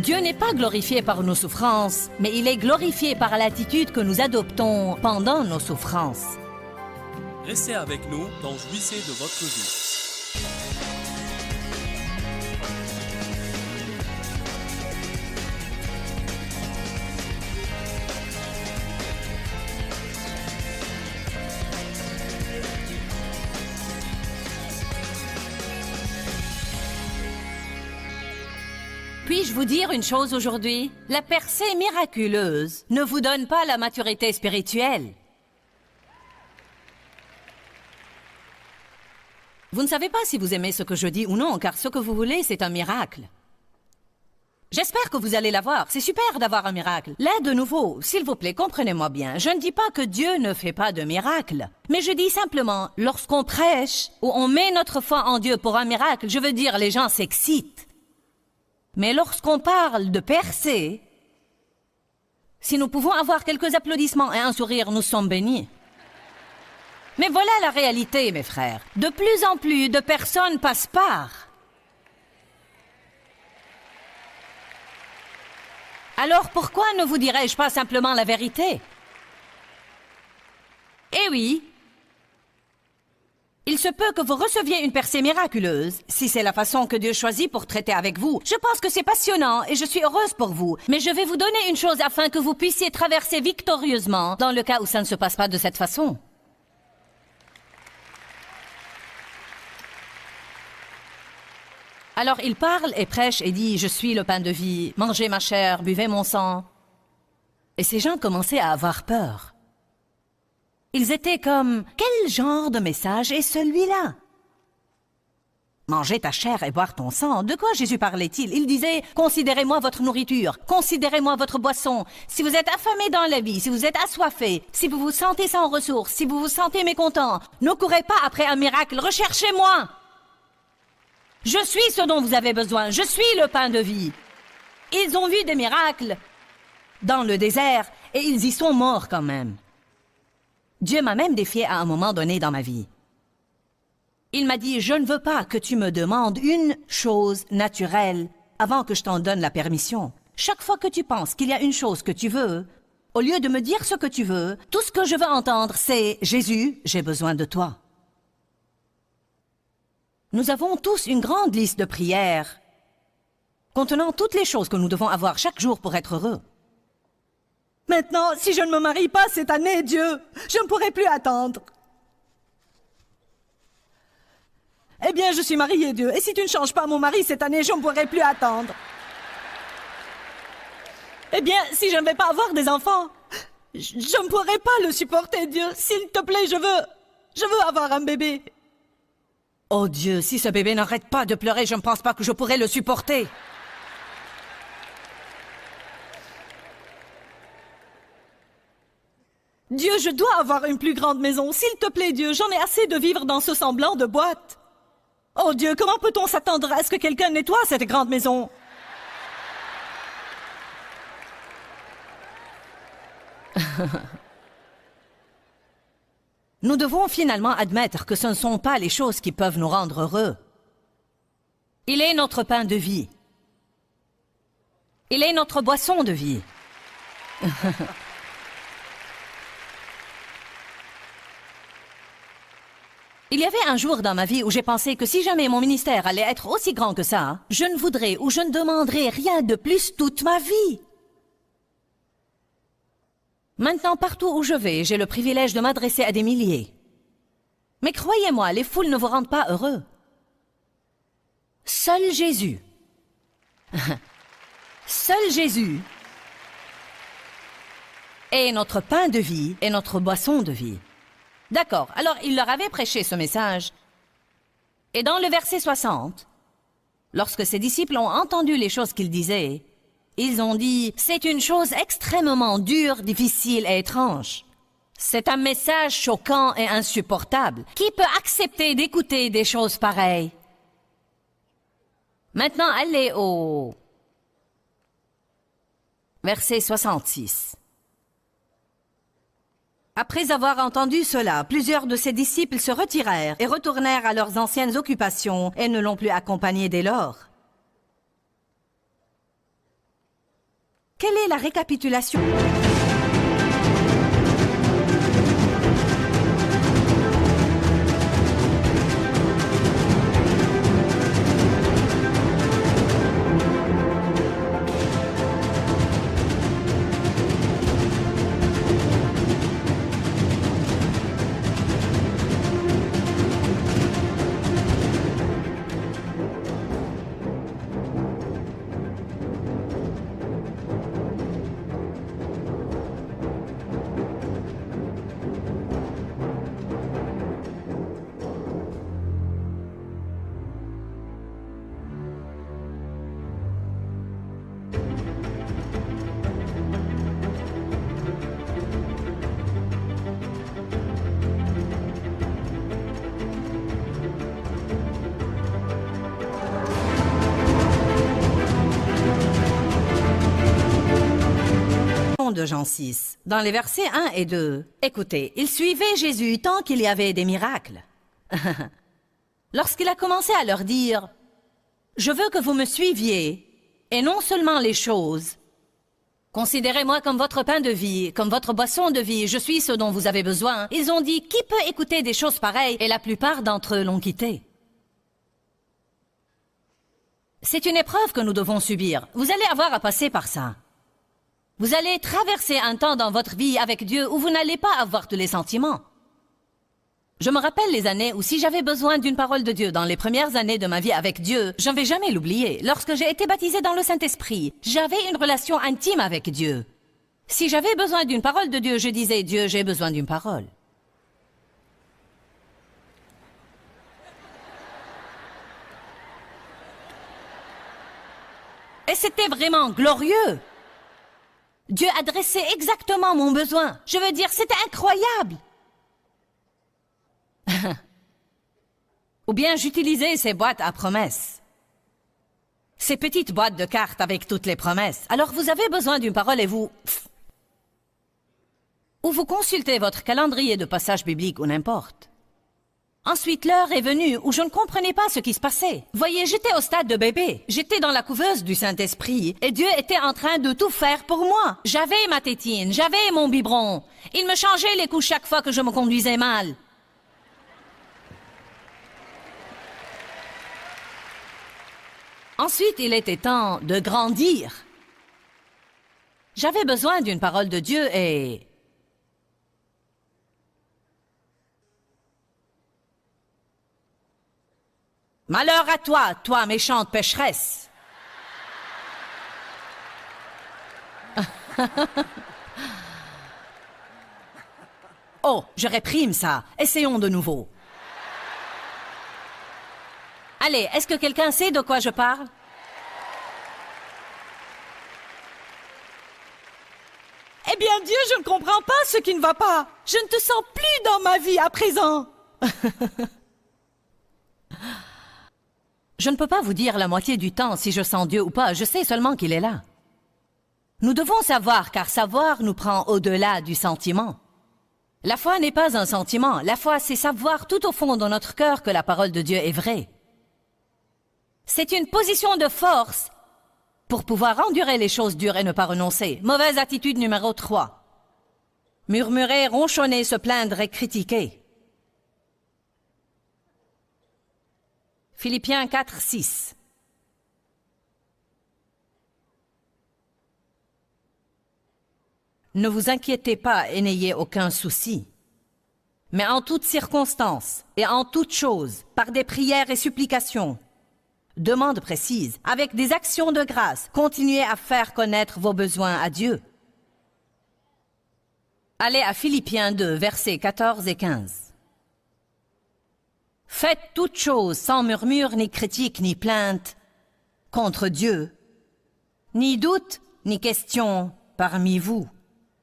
Dieu n'est pas glorifié par nos souffrances, mais il est glorifié par l'attitude que nous adoptons pendant nos souffrances. Restez avec nous dans Jouissez de votre vie. Puis-je vous dire une chose aujourd'hui? La percée miraculeuse ne vous donne pas la maturité spirituelle. Vous ne savez pas si vous aimez ce que je dis ou non, car ce que vous voulez, c'est un miracle. J'espère que vous allez l'avoir. C'est super d'avoir un miracle. Là, de nouveau, s'il vous plaît, comprenez-moi bien. Je ne dis pas que Dieu ne fait pas de miracles. Mais je dis simplement, lorsqu'on prêche ou on met notre foi en Dieu pour un miracle, je veux dire, les gens s'excitent. Mais lorsqu'on parle de percée, si nous pouvons avoir quelques applaudissements et un sourire, nous sommes bénis. Mais voilà la réalité, mes frères. De plus en plus de personnes passent par. Alors pourquoi ne vous dirais-je pas simplement la vérité? Eh oui, il se peut que vous receviez une percée miraculeuse, si c'est la façon que Dieu choisit pour traiter avec vous. Je pense que c'est passionnant et je suis heureuse pour vous. Mais je vais vous donner une chose afin que vous puissiez traverser victorieusement dans le cas où ça ne se passe pas de cette façon. Alors il parle et prêche et dit « Je suis le pain de vie, mangez ma chair, buvez mon sang. » Et ces gens commençaient à avoir peur. Ils étaient comme « Quel genre de message est celui-là » ? Manger ta chair et boire ton sang, de quoi Jésus parlait-il? Il disait « Considérez-moi votre nourriture, considérez-moi votre boisson. Si vous êtes affamé dans la vie, si vous êtes assoiffé, si vous vous sentez sans ressources, si vous vous sentez mécontent, ne courez pas après un miracle, recherchez-moi. Je suis ce dont vous avez besoin, je suis le pain de vie. » Ils ont vu des miracles dans le désert et ils y sont morts quand même. Dieu m'a même défié à un moment donné dans ma vie. Il m'a dit, je ne veux pas que tu me demandes une chose naturelle avant que je t'en donne la permission. Chaque fois que tu penses qu'il y a une chose que tu veux, au lieu de me dire ce que tu veux, tout ce que je veux entendre, c'est « Jésus, j'ai besoin de toi ». Nous avons tous une grande liste de prières contenant toutes les choses que nous devons avoir chaque jour pour être heureux. Maintenant, si je ne me marie pas cette année, Dieu, je ne pourrai plus attendre. Eh bien, je suis mariée, Dieu, et si tu ne changes pas mon mari cette année, je ne pourrai plus attendre. Eh bien, si je ne vais pas avoir des enfants, je ne pourrai pas le supporter, Dieu. S'il te plaît, je veux avoir un bébé. Oh Dieu, si ce bébé n'arrête pas de pleurer, je ne pense pas que je pourrai le supporter. Dieu, je dois avoir une plus grande maison. S'il te plaît, Dieu, j'en ai assez de vivre dans ce semblant de boîte. Oh Dieu, comment peut-on s'attendre à ce que quelqu'un nettoie cette grande maison? Nous devons finalement admettre que ce ne sont pas les choses qui peuvent nous rendre heureux. Il est notre pain de vie. Il est notre boisson de vie. Il y avait un jour dans ma vie où j'ai pensé que si jamais mon ministère allait être aussi grand que ça, je ne voudrais ou je ne demanderais rien de plus toute ma vie. Maintenant, partout où je vais, j'ai le privilège de m'adresser à des milliers. Mais croyez-moi, les foules ne vous rendent pas heureux. Seul Jésus, seul Jésus est notre pain de vie et notre boisson de vie. D'accord, alors il leur avait prêché ce message. Et dans le verset 60, lorsque ses disciples ont entendu les choses qu'il disait, ils ont dit, c'est une chose extrêmement dure, difficile et étrange. C'est un message choquant et insupportable. Qui peut accepter d'écouter des choses pareilles? Maintenant, allez au verset 66. Après avoir entendu cela, plusieurs de ses disciples se retirèrent et retournèrent à leurs anciennes occupations et ne l'ont plus accompagné dès lors. quelle est la récapitulation? De Jean 6, dans les versets 1 et 2. Écoutez, il suivait Jésus tant qu'il y avait des miracles. Lorsqu'il a commencé à leur dire « Je veux que vous me suiviez, et non seulement les choses. Considérez-moi comme votre pain de vie, comme votre boisson de vie, je suis ce dont vous avez besoin. » Ils ont dit « Qui peut écouter des choses pareilles ?» Et la plupart d'entre eux l'ont quitté. C'est une épreuve que nous devons subir. Vous allez avoir à passer par ça. Vous allez traverser un temps dans votre vie avec Dieu où vous n'allez pas avoir tous les sentiments. Je me rappelle les années où si j'avais besoin d'une parole de Dieu dans les premières années de ma vie avec Dieu, je ne vais jamais l'oublier. Lorsque j'ai été baptisée dans le Saint-Esprit, j'avais une relation intime avec Dieu. Si j'avais besoin d'une parole de Dieu, je disais « Dieu, j'ai besoin d'une parole ». Et c'était vraiment glorieux. Dieu adressait exactement mon besoin. Je veux dire, c'était incroyable. Ou bien j'utilisais ces boîtes à promesses. Ces petites boîtes de cartes avec toutes les promesses. Alors vous avez besoin d'une parole et vous... Ou vous consultez votre calendrier de passage biblique ou n'importe. Ensuite, l'heure est venue où je ne comprenais pas ce qui se passait. Voyez, j'étais au stade de bébé. J'étais dans la couveuse du Saint-Esprit et Dieu était en train de tout faire pour moi. J'avais ma tétine, j'avais mon biberon. Il me changeait les couches chaque fois que je me conduisais mal. Ensuite, il était temps de grandir. J'avais besoin d'une parole de Dieu et... Malheur à toi, toi méchante pécheresse. Oh, je réprime ça. Essayons de nouveau. Allez, est-ce que quelqu'un sait de quoi je parle? Eh bien, Dieu, je ne comprends pas ce qui ne va pas. Je ne te sens plus dans ma vie à présent. Je ne peux pas vous dire la moitié du temps si je sens Dieu ou pas, je sais seulement qu'il est là. Nous devons savoir, car savoir nous prend au-delà du sentiment. La foi n'est pas un sentiment, la foi c'est savoir tout au fond de notre cœur que la parole de Dieu est vraie. C'est une position de force pour pouvoir endurer les choses dures et ne pas renoncer. Mauvaise attitude numéro 3. Murmurer, ronchonner, se plaindre et critiquer. Philippiens 4, 6. Ne vous inquiétez pas et n'ayez aucun souci. Mais en toutes circonstances et en toutes choses, par des prières et supplications, demandes précises, avec des actions de grâce, continuez à faire connaître vos besoins à Dieu. Allez à Philippiens 2, versets 14 et 15. Faites toutes choses sans murmure, ni critique, ni plainte contre Dieu, ni doute, ni question parmi vous,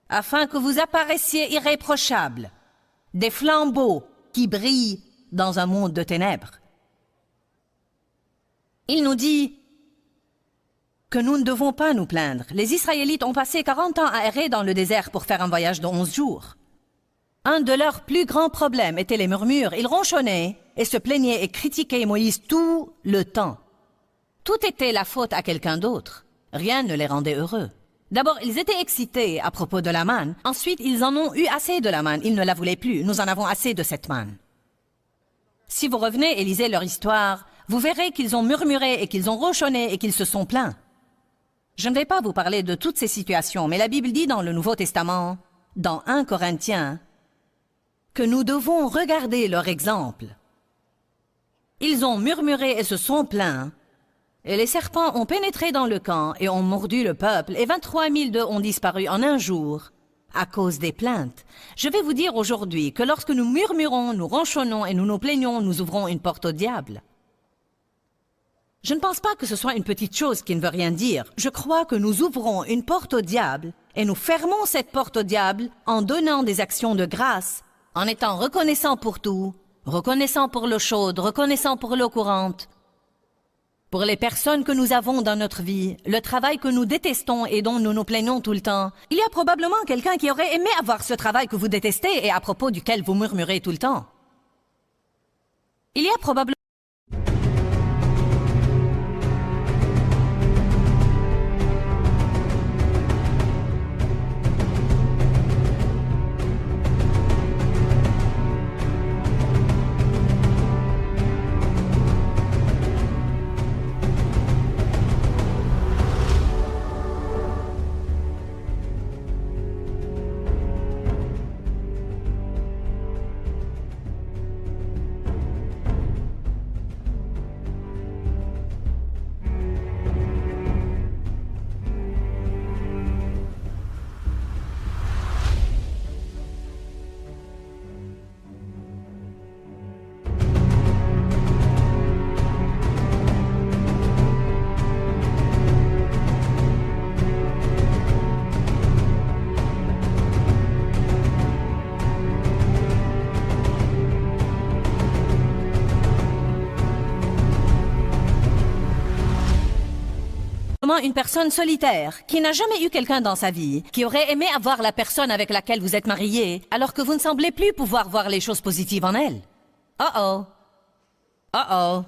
afin que vous apparaissiez irréprochables, des flambeaux qui brillent dans un monde de ténèbres. Il nous dit que nous ne devons pas nous plaindre. Les Israélites ont passé 40 ans à errer dans le désert pour faire un voyage de 11 jours. Un de leurs plus grands problèmes était les murmures. Ils ronchonnaient et se plaignaient et critiquaient Moïse tout le temps. Tout était la faute à quelqu'un d'autre. Rien ne les rendait heureux. D'abord, ils étaient excités à propos de la manne. Ensuite, ils en ont eu assez de la manne. Ils ne la voulaient plus. Nous en avons assez de cette manne. Si vous revenez et lisez leur histoire, vous verrez qu'ils ont murmuré et qu'ils ont ronchonné et qu'ils se sont plaints. Je ne vais pas vous parler de toutes ces situations, mais la Bible dit dans le Nouveau Testament, dans 1 Corinthiens, que nous devons regarder leur exemple. Ils ont murmuré et se sont plaints, et les serpents ont pénétré dans le camp et ont mordu le peuple, et 23 000 d'eux ont disparu en un jour à cause des plaintes. Je vais vous dire aujourd'hui que lorsque nous murmurons, nous ronchonnons et nous nous plaignons, nous ouvrons une porte au diable. Je ne pense pas que ce soit une petite chose qui ne veut rien dire. Je crois que nous ouvrons une porte au diable et nous fermons cette porte au diable en donnant des actions de grâce, en étant reconnaissants pour tout, reconnaissants pour l'eau chaude, reconnaissants pour l'eau courante, pour les personnes que nous avons dans notre vie, le travail que nous détestons et dont nous nous plaignons tout le temps. Il y a probablement quelqu'un qui aurait aimé avoir ce travail que vous détestez et à propos duquel vous murmurez tout le temps. Il y a probablement une personne solitaire, qui n'a jamais eu quelqu'un dans sa vie, qui aurait aimé avoir la personne avec laquelle vous êtes marié, alors que vous ne semblez plus pouvoir voir les choses positives en elle. Oh oh. Oh oh.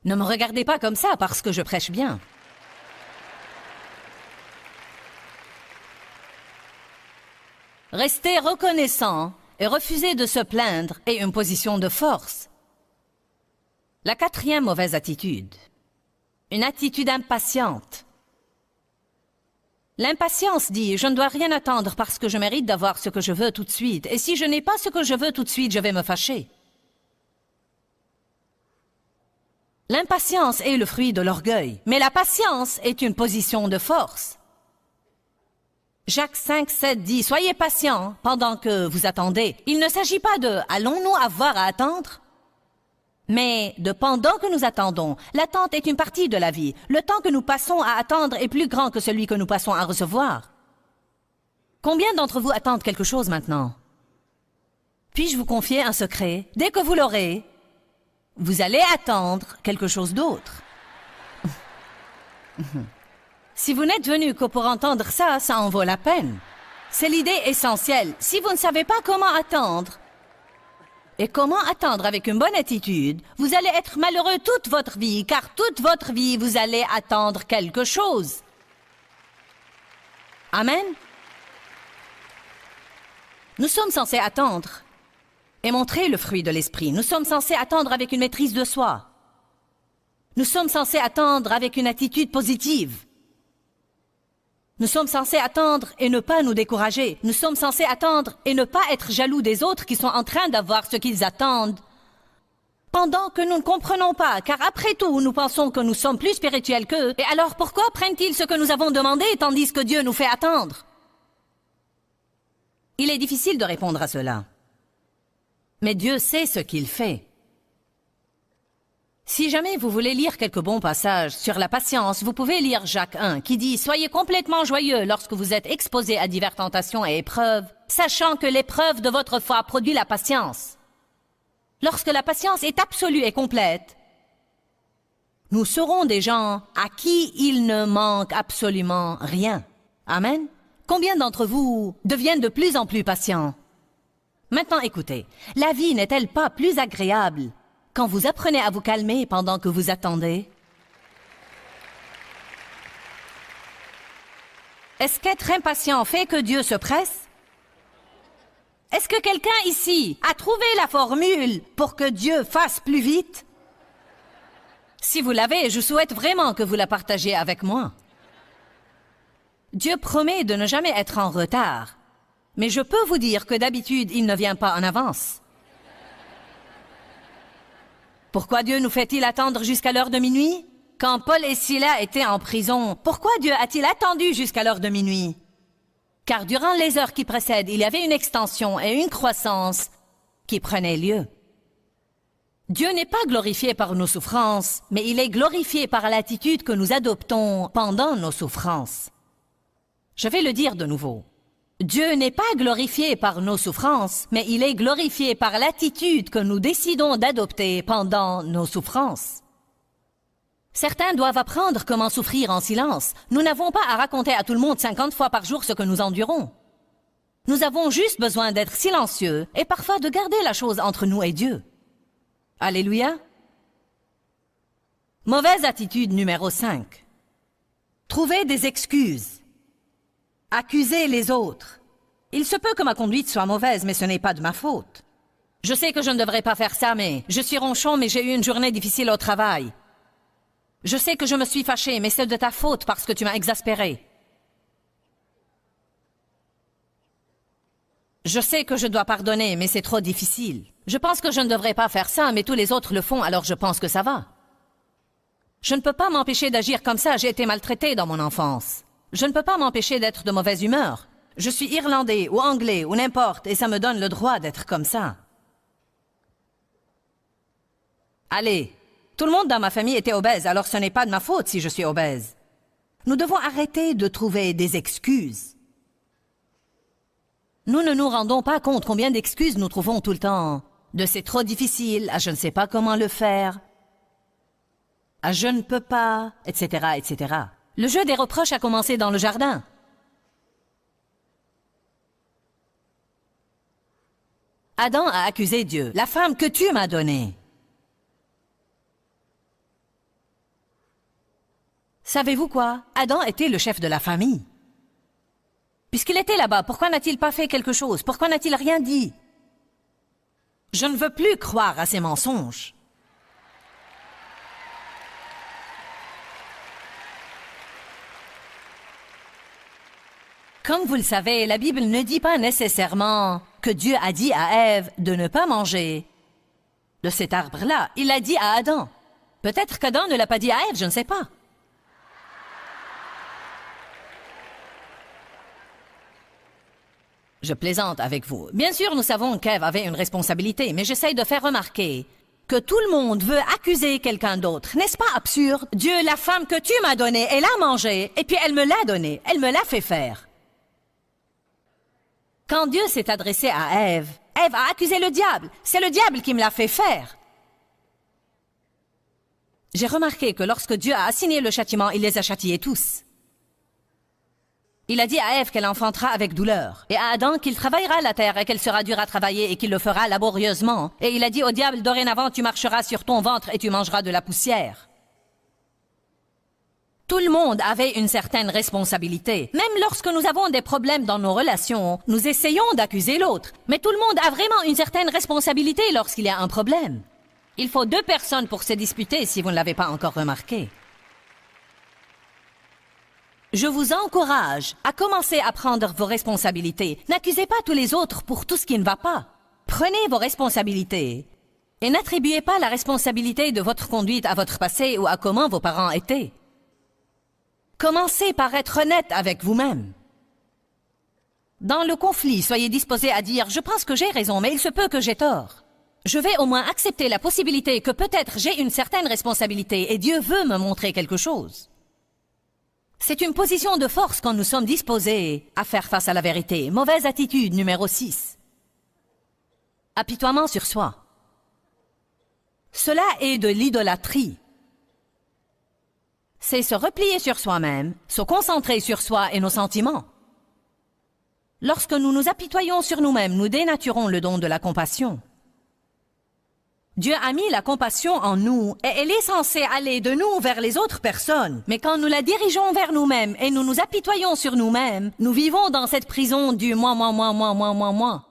Ne me regardez pas comme ça parce que je prêche bien. Restez reconnaissant et refusez de se plaindre est une position de force. La 4e mauvaise attitude. Une attitude impatiente. L'impatience dit « Je ne dois rien attendre parce que je mérite d'avoir ce que je veux tout de suite. Et si je n'ai pas ce que je veux tout de suite, je vais me fâcher. » L'impatience est le fruit de l'orgueil, mais la patience est une position de force. Jacques 5, 7 dit « Soyez patients pendant que vous attendez. » Il ne s'agit pas de « Allons-nous avoir à attendre ?» mais de pendant que nous attendons. L'attente est une partie de la vie. Le temps que nous passons à attendre est plus grand que celui que nous passons à recevoir. Combien d'entre vous attendent quelque chose maintenant? Puis-je vous confier un secret? Dès que vous l'aurez, vous allez attendre quelque chose d'autre. Si vous n'êtes venu que pour entendre ça, ça en vaut la peine. C'est l'idée essentielle. Si vous ne savez pas comment attendre, et comment attendre avec une bonne attitude, vous allez être malheureux toute votre vie, car toute votre vie, vous allez attendre quelque chose. Amen. Nous sommes censés attendre et montrer le fruit de l'esprit. Nous sommes censés attendre avec une maîtrise de soi. Nous sommes censés attendre avec une attitude positive. Nous sommes censés attendre et ne pas nous décourager. Nous sommes censés attendre et ne pas être jaloux des autres qui sont en train d'avoir ce qu'ils attendent. Pendant que nous ne comprenons pas, car après tout, nous pensons que nous sommes plus spirituels qu'eux. Et alors pourquoi prennent-ils ce que nous avons demandé tandis que Dieu nous fait attendre? Il est difficile de répondre à cela. Mais Dieu sait ce qu'il fait. Si jamais vous voulez lire quelques bons passages sur la patience, vous pouvez lire Jacques 1 qui dit « Soyez complètement joyeux lorsque vous êtes exposés à diverses tentations et épreuves, sachant que l'épreuve de votre foi produit la patience. » Lorsque la patience est absolue et complète, nous serons des gens à qui il ne manque absolument rien. Amen. Combien d'entre vous deviennent de plus en plus patients? Maintenant écoutez, la vie n'est-elle pas plus agréable quand vous apprenez à vous calmer pendant que vous attendez? Est-ce qu'être impatient fait que Dieu se presse? Est-ce que quelqu'un ici a trouvé la formule pour que Dieu fasse plus vite? Si vous l'avez, je souhaite vraiment que vous la partagiez avec moi. Dieu promet de ne jamais être en retard, mais je peux vous dire que d'habitude, il ne vient pas en avance. Pourquoi Dieu nous fait-il attendre jusqu'à l'heure de minuit? Quand Paul et Silas étaient en prison, pourquoi Dieu a-t-il attendu jusqu'à l'heure de minuit? Car durant les heures qui précèdent, il y avait une extension et une croissance qui prenaient lieu. Dieu n'est pas glorifié par nos souffrances, mais il est glorifié par l'attitude que nous adoptons pendant nos souffrances. Je vais le dire de nouveau. Dieu n'est pas glorifié par nos souffrances, mais il est glorifié par l'attitude que nous décidons d'adopter pendant nos souffrances. Certains doivent apprendre comment souffrir en silence. Nous n'avons pas à raconter à tout le monde 50 fois par jour ce que nous endurons. Nous avons juste besoin d'être silencieux et parfois de garder la chose entre nous et Dieu. Alléluia. Mauvaise attitude numéro 5. Trouver des excuses. Accuser les autres. Il se peut que ma conduite soit mauvaise, mais ce n'est pas de ma faute. Je sais que je ne devrais pas faire ça, mais je suis ronchon, mais j'ai eu une journée difficile au travail. Je sais que je me suis fâché, mais c'est de ta faute parce que tu m'as exaspéré. Je sais que je dois pardonner, mais c'est trop difficile. Je pense que je ne devrais pas faire ça, mais tous les autres le font, alors je pense que ça va. Je ne peux pas m'empêcher d'agir comme ça, j'ai été maltraité dans mon enfance. Je ne peux pas m'empêcher d'être de mauvaise humeur. Je suis irlandais ou anglais ou n'importe, et ça me donne le droit d'être comme ça. Allez, tout le monde dans ma famille était obèse, alors ce n'est pas de ma faute si je suis obèse. Nous devons arrêter de trouver des excuses. Nous ne nous rendons pas compte combien d'excuses nous trouvons tout le temps. De c'est trop difficile, à je ne sais pas comment le faire, à je ne peux pas, etc., etc. Le jeu des reproches a commencé dans le jardin. Adam a accusé Dieu, la femme que tu m'as donnée. Savez-vous quoi? Adam était le chef de la famille. Puisqu'il était là-bas, pourquoi n'a-t-il pas fait quelque chose? Pourquoi n'a-t-il rien dit? Je ne veux plus croire à ces mensonges. Comme vous le savez, la Bible ne dit pas nécessairement que Dieu a dit à Ève de ne pas manger de cet arbre-là. Il l'a dit à Adam. Peut-être qu'Adam ne l'a pas dit à Ève, je ne sais pas. Je plaisante avec vous. Bien sûr, nous savons qu'Ève avait une responsabilité, mais j'essaye de faire remarquer que tout le monde veut accuser quelqu'un d'autre. N'est-ce pas absurde? Dieu, la femme que tu m'as donnée, elle a mangé, et puis elle me l'a donnée, elle me l'a fait faire. Quand Dieu s'est adressé à Ève, Ève a accusé le diable. C'est le diable qui me l'a fait faire. J'ai remarqué que lorsque Dieu a assigné le châtiment, il les a châtiés tous. Il a dit à Ève qu'elle enfantera avec douleur, et à Adam qu'il travaillera la terre et qu'elle sera dure à travailler et qu'il le fera laborieusement. Et il a dit au diable, dorénavant tu marcheras sur ton ventre et tu mangeras de la poussière. Tout le monde avait une certaine responsabilité. Même lorsque nous avons des problèmes dans nos relations, nous essayons d'accuser l'autre. Mais tout le monde a vraiment une certaine responsabilité lorsqu'il y a un problème. Il faut 2 personnes pour se disputer si vous ne l'avez pas encore remarqué. Je vous encourage à commencer à prendre vos responsabilités. N'accusez pas tous les autres pour tout ce qui ne va pas. Prenez vos responsabilités et n'attribuez pas la responsabilité de votre conduite à votre passé ou à comment vos parents étaient. Commencez par être honnête avec vous-même. Dans le conflit, soyez disposés à dire « Je pense que j'ai raison, mais il se peut que j'ai tort. Je vais au moins accepter la possibilité que peut-être j'ai une certaine responsabilité et Dieu veut me montrer quelque chose. » C'est une position de force quand nous sommes disposés à faire face à la vérité. Mauvaise attitude numéro 6. Apitoiement sur soi. Cela est de l'idolâtrie. C'est se replier sur soi-même, se concentrer sur soi et nos sentiments. Lorsque nous nous apitoyons sur nous-mêmes, nous dénaturons le don de la compassion. Dieu a mis la compassion en nous et elle est censée aller de nous vers les autres personnes. Mais quand nous la dirigeons vers nous-mêmes et nous nous apitoyons sur nous-mêmes, nous vivons dans cette prison du moi.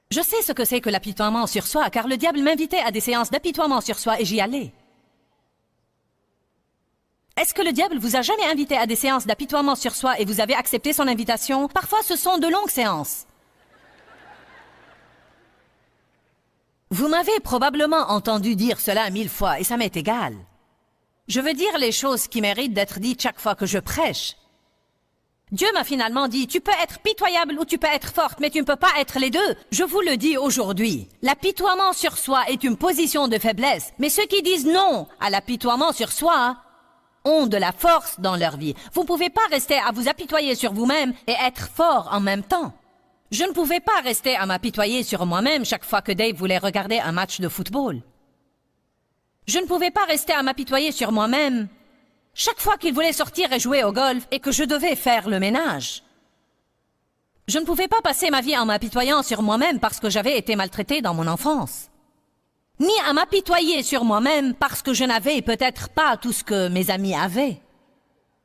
Je sais ce que c'est que l'apitoiement sur soi, car le diable m'invitait à des séances d'apitoiement sur soi et j'y allais. Est-ce que le diable vous a jamais invité à des séances d'apitoiement sur soi et vous avez accepté son invitation? Parfois, ce sont de longues séances. Vous m'avez probablement entendu dire cela 1000 fois et ça m'est égal. Je veux dire les choses qui méritent d'être dites chaque fois que je prêche. Dieu m'a finalement dit, tu peux être pitoyable ou tu peux être forte, mais tu ne peux pas être les deux. Je vous le dis aujourd'hui, l'apitoiement sur soi est une position de faiblesse, mais ceux qui disent non à l'apitoiement sur soi ont de la force dans leur vie. Vous ne pouvez pas rester à vous apitoyer sur vous-même et être fort en même temps. Je ne pouvais pas rester à m'apitoyer sur moi-même chaque fois que Dave voulait regarder un match de football. Je ne pouvais pas rester à m'apitoyer sur moi-même chaque fois qu'il voulait sortir et jouer au golf et que je devais faire le ménage. Je ne pouvais pas passer ma vie en m'apitoyant sur moi-même parce que j'avais été maltraitée dans mon enfance. Ni à m'apitoyer sur moi-même parce que je n'avais peut-être pas tout ce que mes amis avaient.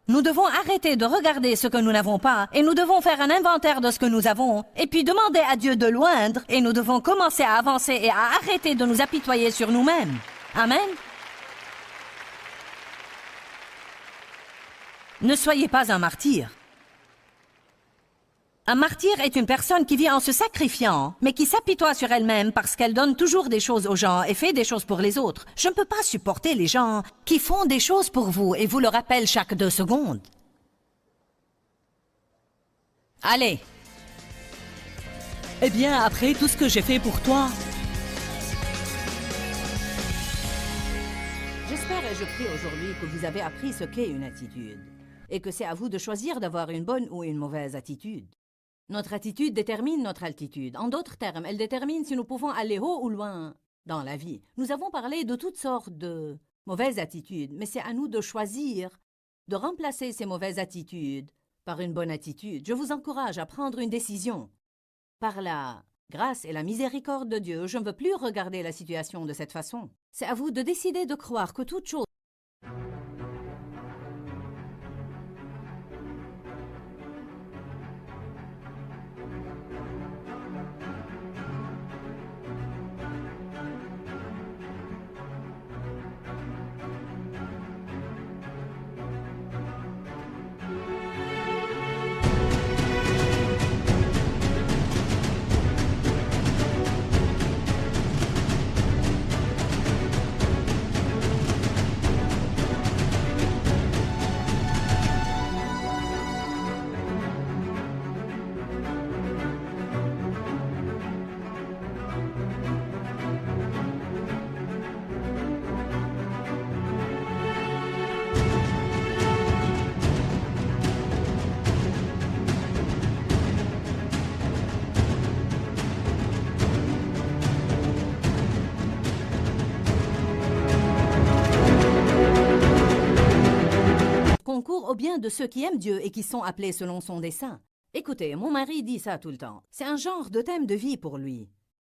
Nous devons arrêter de regarder ce que nous n'avons pas et nous devons faire un inventaire de ce que nous avons et puis demander à Dieu de l'oindre et nous devons commencer à avancer et à arrêter de nous apitoyer sur nous-mêmes. Amen. Ne soyez pas un martyr. Un martyr est une personne qui vit en se sacrifiant, mais qui s'apitoie sur elle-même parce qu'elle donne toujours des choses aux gens et fait des choses pour les autres. Je ne peux pas supporter les gens qui font des choses pour vous et vous le rappellent chaque 2 secondes. Allez. Eh bien, après tout ce que j'ai fait pour toi... J'espère et je prie aujourd'hui que vous avez appris ce qu'est une attitude et que c'est à vous de choisir d'avoir une bonne ou une mauvaise attitude. Notre attitude détermine notre altitude. En d'autres termes, elle détermine si nous pouvons aller haut ou loin dans la vie. Nous avons parlé de toutes sortes de mauvaises attitudes, mais c'est à nous de choisir de remplacer ces mauvaises attitudes par une bonne attitude. Je vous encourage à prendre une décision. Par la grâce et la miséricorde de Dieu, je ne veux plus regarder la situation de cette façon. C'est à vous de décider de croire que toute chose concourt au bien de ceux qui aiment Dieu et qui sont appelés selon son dessein. Écoutez, mon mari dit ça tout le temps. C'est un genre de thème de vie pour lui.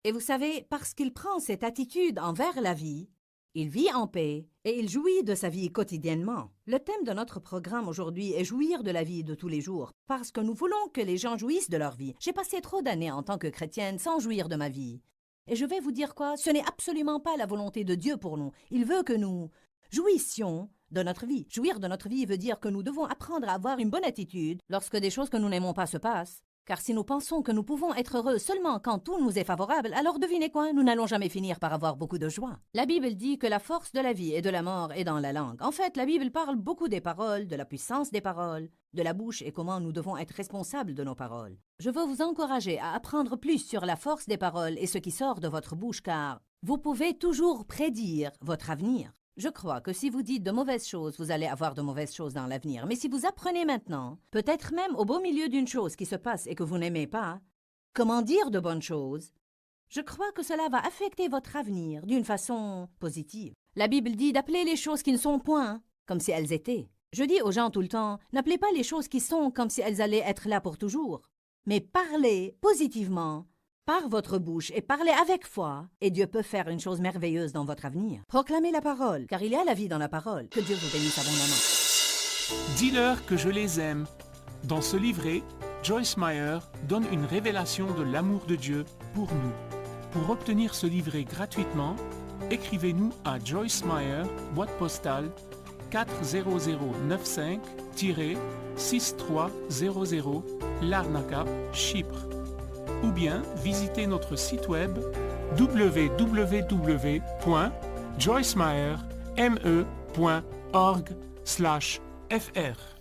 Et vous savez, parce qu'il prend cette attitude envers la vie, il vit en paix et il jouit de sa vie quotidiennement. Le thème de notre programme aujourd'hui est jouir de la vie de tous les jours, parce que nous voulons que les gens jouissent de leur vie. J'ai passé trop d'années en tant que chrétienne sans jouir de ma vie. Et je vais vous dire quoi? Ce n'est absolument pas la volonté de Dieu pour nous. Il veut que nous jouissions de notre vie. Jouir de notre vie veut dire que nous devons apprendre à avoir une bonne attitude lorsque des choses que nous n'aimons pas se passent. Car si nous pensons que nous pouvons être heureux seulement quand tout nous est favorable, alors devinez quoi, nous n'allons jamais finir par avoir beaucoup de joie. La Bible dit que la force de la vie et de la mort est dans la langue. En fait, la Bible parle beaucoup des paroles, de la puissance des paroles, de la bouche et comment nous devons être responsables de nos paroles. Je veux vous encourager à apprendre plus sur la force des paroles et ce qui sort de votre bouche, car vous pouvez toujours prédire votre avenir. Je crois que si vous dites de mauvaises choses, vous allez avoir de mauvaises choses dans l'avenir. Mais si vous apprenez maintenant, peut-être même au beau milieu d'une chose qui se passe et que vous n'aimez pas, comment dire de bonnes choses, je crois que cela va affecter votre avenir d'une façon positive. La Bible dit d'appeler les choses qui ne sont point comme si elles étaient. Je dis aux gens tout le temps, n'appelez pas les choses qui sont comme si elles allaient être là pour toujours, mais parlez positivement par votre bouche et parlez avec foi, et Dieu peut faire une chose merveilleuse dans votre avenir. Proclamez la parole, car il y a la vie dans la parole. Que Dieu vous bénisse abondamment. Dis-leur que je les aime. Dans ce livret, Joyce Meyer donne une révélation de l'amour de Dieu pour nous. Pour obtenir ce livret gratuitement, écrivez-nous à Joyce Meyer, boîte postale 40095-6300, Larnaca, Chypre. Ou bien visitez notre site web www.joycemeyer.org/fr.